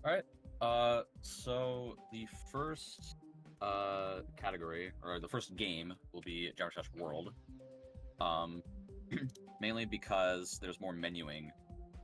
All right. So the first category or the first game will be Geometry Dash World. Um, mainly because there's more menuing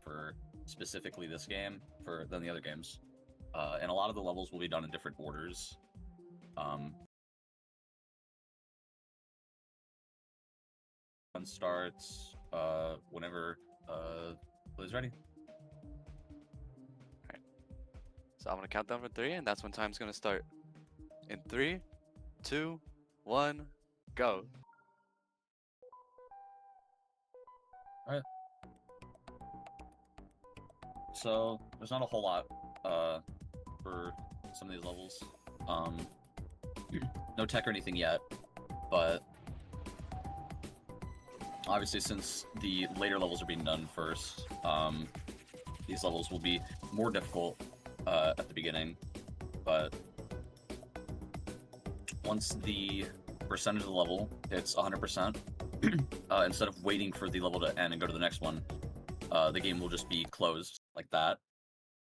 for specifically this game than the other games. And a lot of the levels will be done in different orders. Um, one starts whenever Liz ready. Alright. So I'm gonna count down for 3, and that's when time's gonna start. In 3, 2, 1, go. All right. So there's not a whole lot for some of these levels. No tech or anything yet, but obviously since the later levels are being done first, these levels will be more difficult at the beginning, but once the percentage of the level hits 100%, instead of waiting for the level to end and go to the next one, the game will just be closed like that,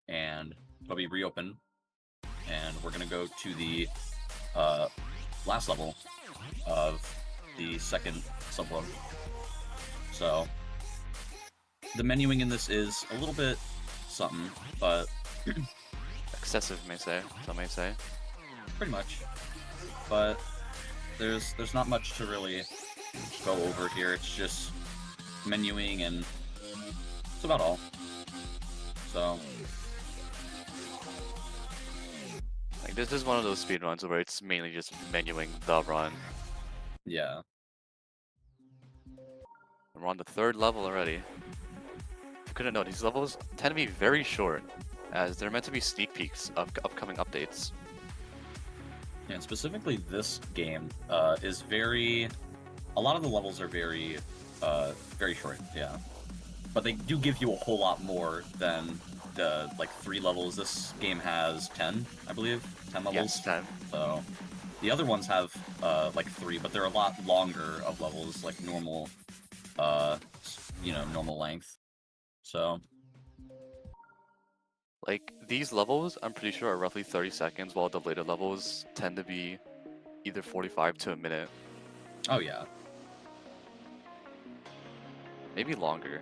and it'll be reopened, and we're gonna go to the last level of the second subworld. So the menuing in this is a little bit something, but Excessive, some may say. pretty much. But there's not much to really go over here. It's just menuing, and that's about all. So Like, this is one of those speedruns where it's mainly just menuing the run. yeah, And we're on the 3rd level already. If you couldn't know, these levels tend to be very short, as they're meant to be sneak peeks of upcoming updates. and specifically this game is very. A lot of the levels are very short. Yeah, but they do give you a whole lot more than the 3 levels. This game has 10, I believe, 10 levels. Yes, 10. So the other ones have 3, but they're a lot longer of levels, like normal, normal length. So Like, these levels, I'm pretty sure are roughly 30 seconds, while the later levels tend to be either 45 to a minute. oh yeah, Maybe longer.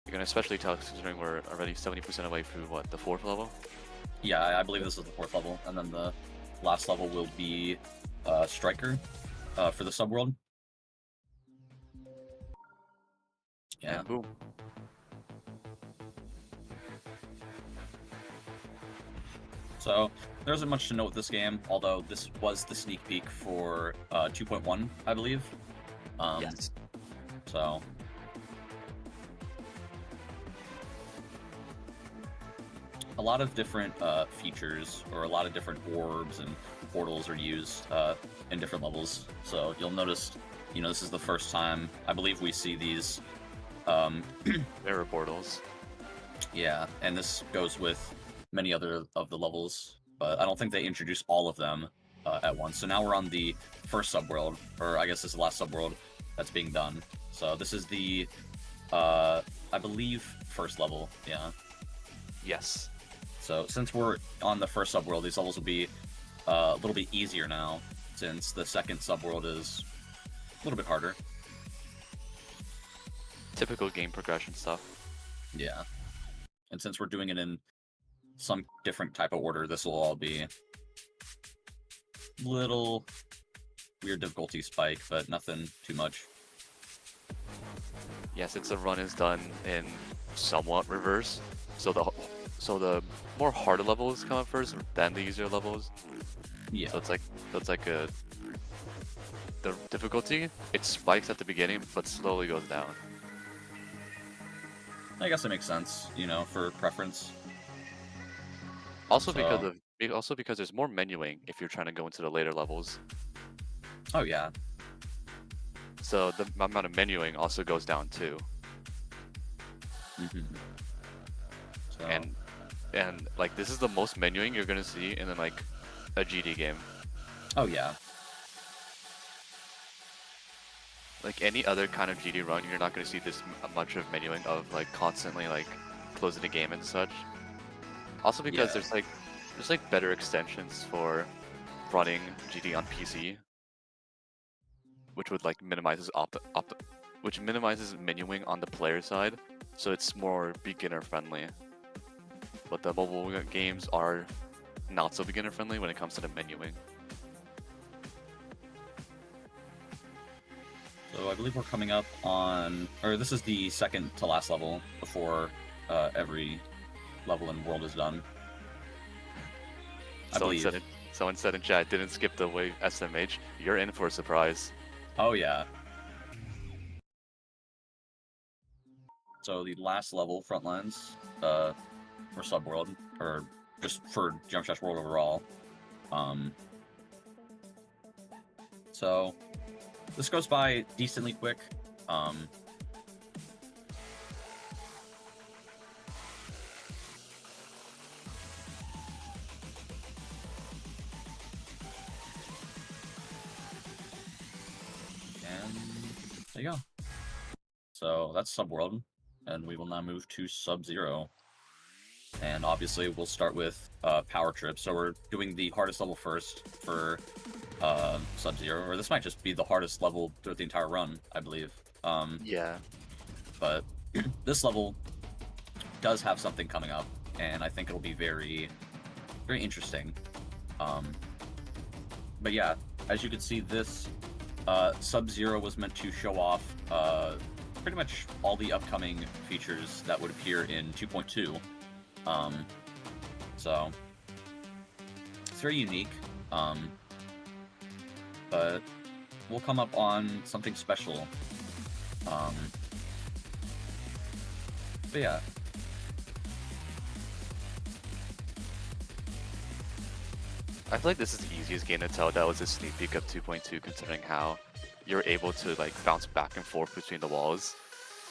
You can especially tell considering we're already 70% away through, what, the 4th level? yeah, I believe this is the 4th level, and then the last level will be Striker for the subworld. Yeah. And boom. So there isn't much to note with this game, although this was the sneak peek for 2.1, I believe. Yes. So a lot of different features, or a lot of different orbs and portals are used in different levels. So you'll notice, this is the first time I believe we see these. Mirror portals. Yeah, and this goes with many other of the levels, but I don't think they introduce all of them at once. So now we're on the first subworld, or I guess this is the last subworld that's being done. So this is the, I believe, first level, yeah. Yes. So since we're on the first subworld, these levels will be a little bit easier now, since the second subworld is a little bit harder. Typical game progression stuff. Yeah. And since we're doing it in some different type of order, this will all be little weird difficulty spike, but nothing too much. Yeah, since the run is done in somewhat reverse, so the more harder levels come up first, then the easier levels. Yeah. So it's like the difficulty, it spikes at the beginning but slowly goes down. I guess it makes sense, for preference. Also So, because there's more menuing if you're trying to go into the later levels. oh yeah. So the amount of menuing also goes down too. Mm-hmm. So, And like this is the most menuing you're gonna see in like a GD game. oh yeah. like any other kind of GD run, you're not going to see this much of menuing of like constantly like closing the game and such. Also because Yeah. there's like better extensions for running GD on PC, which would like which minimizes menuing on the player side, so it's more beginner friendly. But the mobile games are not so beginner friendly when it comes to the menuing. So I believe we're coming up on, or this is the second to last level before every level in World is done. I believe. Someone said in chat, didn't skip the wave SMH. You're in for a surprise. Oh yeah. So the last level, Frontlines, for Subworld, or just for Jump Dash World overall. So this goes by decently quick. And there you go. So that's Subworld, and we will now move to Sub-Zero. And obviously we'll start with Power Trip. So we're doing the hardest level first for Sub-Zero, or this might just be the hardest level throughout the entire run, I believe. Yeah. But this level does have something coming up, and I think it'll be very, very interesting. But yeah, as you can see, this Sub-Zero was meant to show off pretty much all the upcoming features that would appear in 2.2. So it's very unique, but we'll come up on something special. But yeah. I feel like this is the easiest game to tell that was a sneak peek of 2.2, considering how you're able to like bounce back and forth between the walls.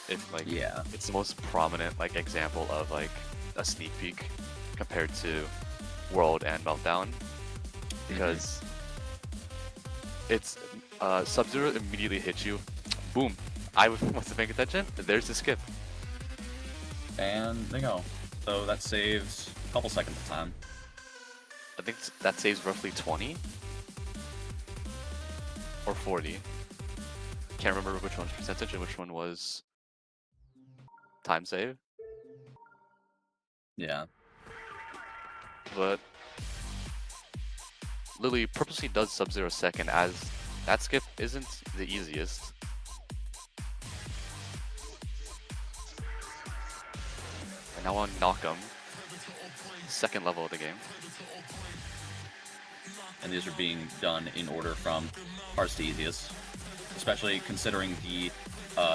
It's the most prominent like example of like a sneak peek compared to World and Meltdown, because it's Sub-Zero immediately hits you, boom. I wasn't paying attention. There's the skip, and there you go. So that saves a couple seconds of time. I think that saves roughly 20 or 40. Can't remember which one was percentage and which one was time save. Yeah. But Lily purposely does Sub-Zero second, as that skip isn't the easiest. And now on Knock'em, second level of the game. And these are being done in order from hardest to easiest, especially considering the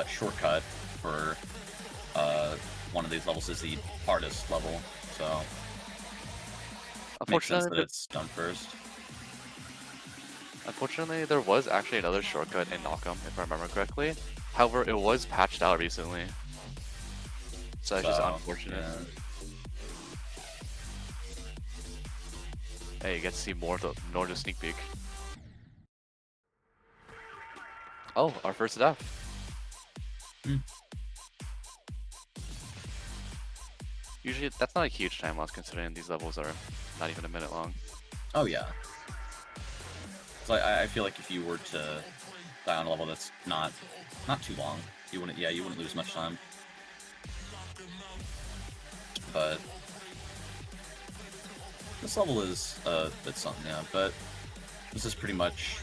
shortcut for one of these levels is the hardest level, so makes sense that it's done first. Unfortunately, there was actually another shortcut in Knock'em, if I remember correctly. However, it was patched out recently, so that's just unfortunate. Yeah. Hey, you get to see more of the sneak peek. Oh, our first death. Usually, that's not a huge time loss considering these levels are not even a minute long. Oh yeah. So I feel like if you were to die on a level that's not too long, you wouldn't lose much time. But this level is a bit something, yeah, but this is pretty much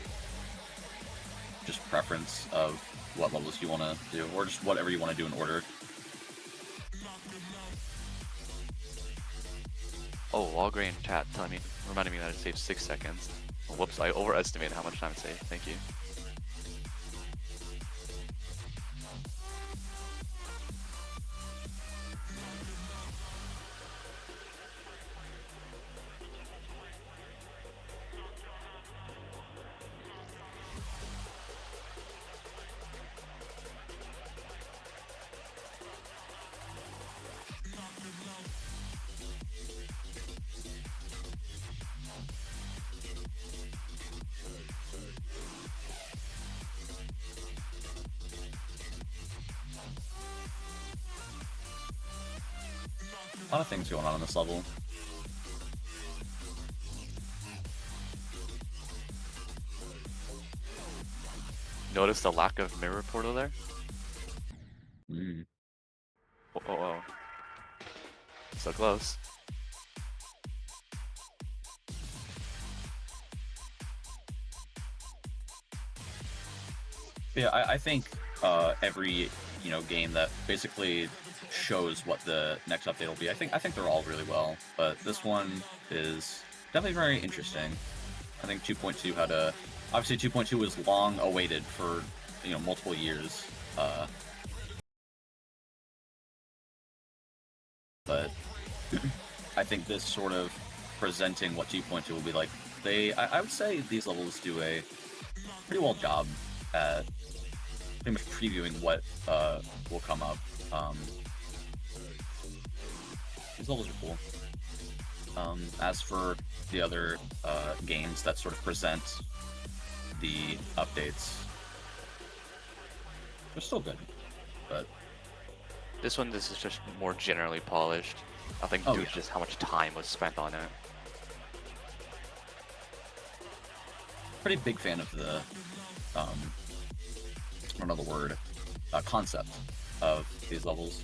just preference of what levels you want to do, or just whatever you want to do in order. Oh, Walgrain chat reminding me that it saved 6 seconds. Oh, whoops, I overestimated how much time it saved. Thank you. lot of things going on in this level. Notice the lack of mirror portal there? Mm. Oh. So close. Yeah, I think every game that basically shows what the next update will be, I think they're all really well, but this one is definitely very interesting. I think 2.2 had a obviously 2.2 was long awaited for multiple years, but I think this sort of presenting what 2.2 will be like, I would say these levels do a pretty well job at pretty much previewing what will come up. These levels are cool. As for the other games that sort of present the updates, they're still good, but this is just more generally polished. I think due to just how much time was spent on it. Pretty big fan of the I don't know the word, concept of these levels.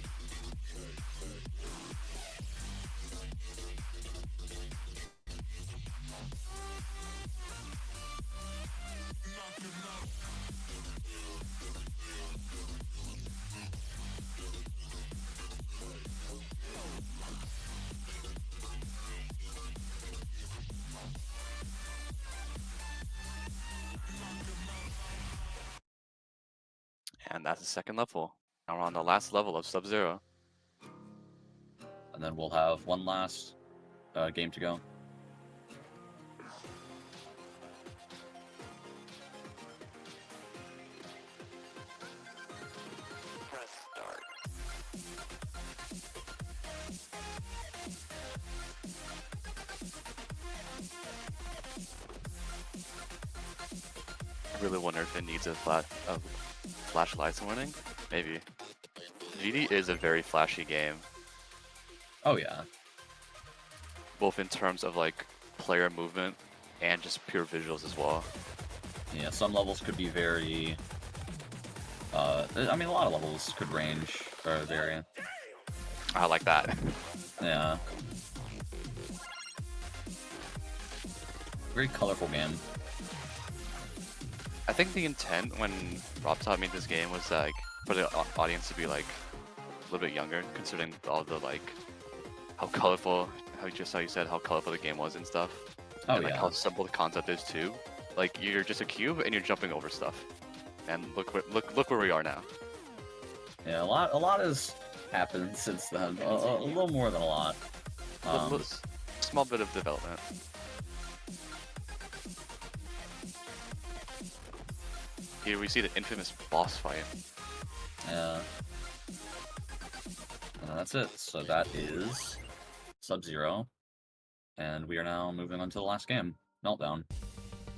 And that's the second level. Now we're on the last level of Sub-Zero. And then we'll have one last game to go. Press start. I really wonder if it needs a flashlights warning. Maybe. GD is a very flashy game. Oh yeah. Both in terms of like player movement and just pure visuals as well. Yeah, some levels could be very. I mean, a lot of levels could range or vary. I like that. Yeah. Very colorful game. I think the intent when RobTop made this game was like for the audience to be like a little bit younger, considering all the like how colorful, how you said how colorful the game was and stuff. Oh, and like yeah. how simple the concept is too. Like you're just a cube and you're jumping over stuff. And look where we are now. Yeah, a lot has happened since then. A little more than a lot. Small bit of development. Here we see the infamous boss fight. Yeah. And that's it. So that is Sub-Zero. And we are now moving on to the last game, Meltdown.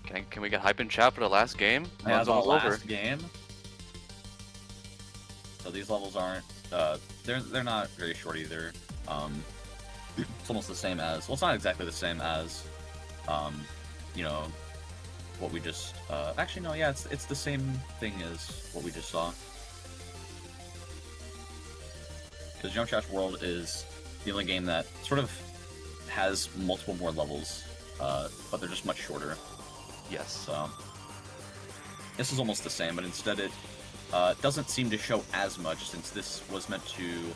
Can we get hype in chat for the last game? Yeah, the last over. game. So these levels aren't, they're not very short either. It's almost the same as, well, it's not exactly the same as, what we just, actually no, yeah, it's the same thing as what we just saw. Because Jump Trash World is the only game that sort of has multiple more levels, but they're just much shorter. Yes. So this is almost the same, but instead it doesn't seem to show as much, since this was meant to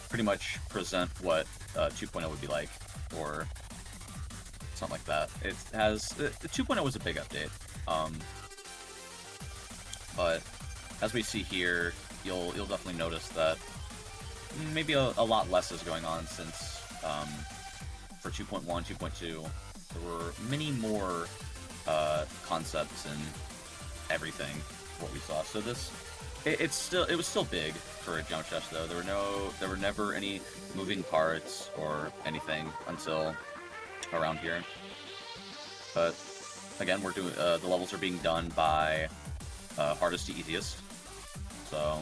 pretty much present what 2.0 would be like, or something like that. It has the 2.0 was a big update, but as we see here, you'll definitely notice that maybe a lot less is going on, since for 2.1, 2.2, there were many more concepts and everything what we saw. So this, it was still big for a Jump Trash though. There were never any moving parts or anything until around here. But again, we're doing the levels are being done by hardest to easiest. So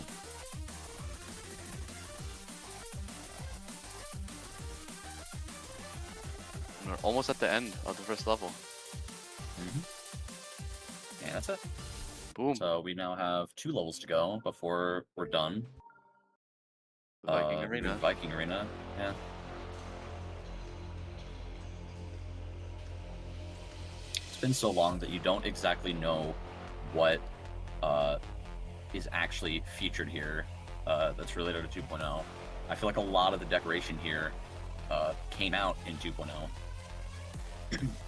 almost at the end of the first level. And that's it. Boom. So we now have 2 levels to go before we're done. Viking Arena. Viking Arena, yeah. It's been so long that you don't exactly know what is actually featured here that's related to 2.0. I feel like a lot of the decoration here came out in 2.0.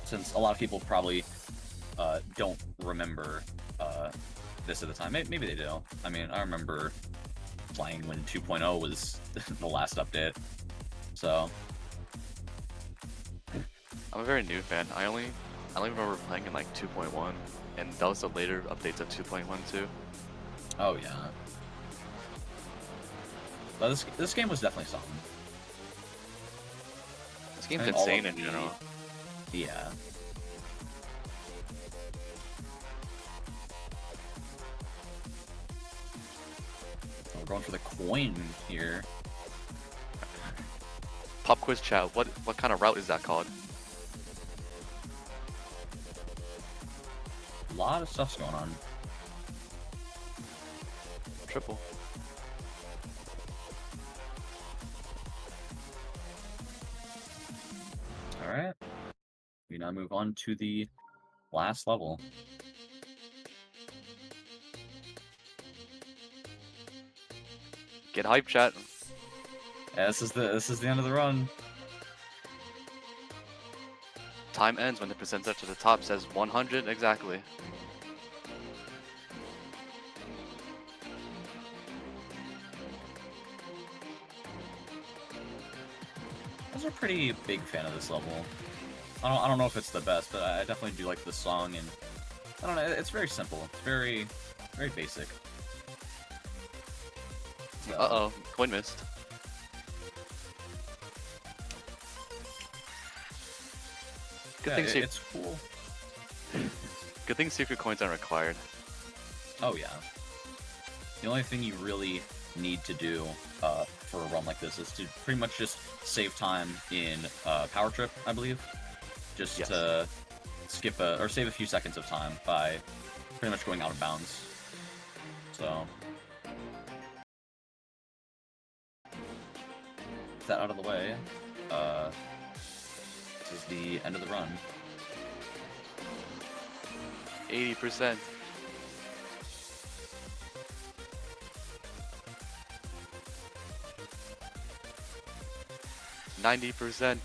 Since a lot of people probably don't remember this at the time. Maybe they do. I mean, I remember playing when 2.0 was the last update. So I'm a very new fan. I only remember playing in like 2.1, and that was the later updates of 2.1 too. Oh yeah. But this game was definitely something. This game's insane in general. Yeah. We're going for the coin here. Pop quiz chat. What kind of route is that called? A lot of stuff's going on. Triple. Alright. We now move on to the last level. Get hype, chat. Yeah, this is the end of the run. Time ends when the presenter to the top says 100 exactly. I was a pretty big fan of this level. I don't know if it's the best, but I definitely do like the song, and I don't know, it's very simple. It's very basic. So, Uh-oh, coin missed. Good thing it's cool. Good thing secret coins aren't required. Oh yeah. The only thing you really need to do for a run like this is to pretty much just save time in Power Trip, I believe. Just to skip or save a few seconds of time by pretty much going out of bounds. So with that out of the way, this is the end of the run. 80%. %.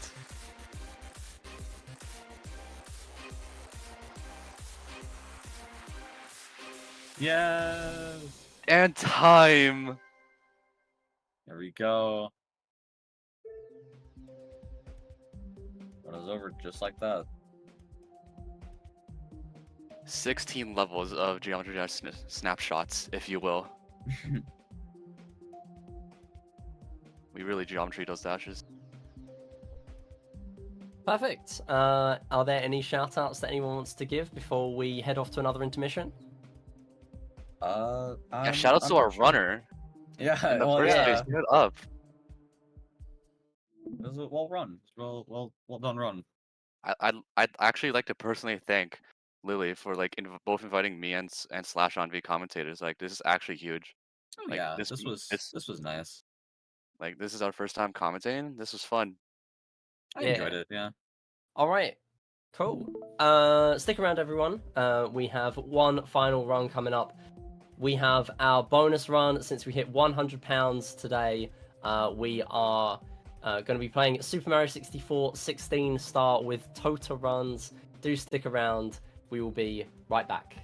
Yes! And time! There we go. It was over just like that. 16 levels of Geometry Dash snapshots, if you will. We really geometry those dashes. Perfect. Are there any shout-outs that anyone wants to give before we head off to another intermission? Yeah, shoutouts to our runner. Yeah, in the well, first place. Give it up. It was a well run. Well done run. I'd actually like to personally thank Lily for like both inviting me and Slash on V commentators. Like this is actually huge. Oh Like, yeah, this was nice. Like this is our first time commentating. This was fun. I enjoyed it. Yeah. All right. Cool. Stick around, everyone. We have one final run coming up. We have our bonus run. Since we hit £100 today, we are going to be playing Super Mario 64 16 star with Tota runs. Do stick around. We will be right back.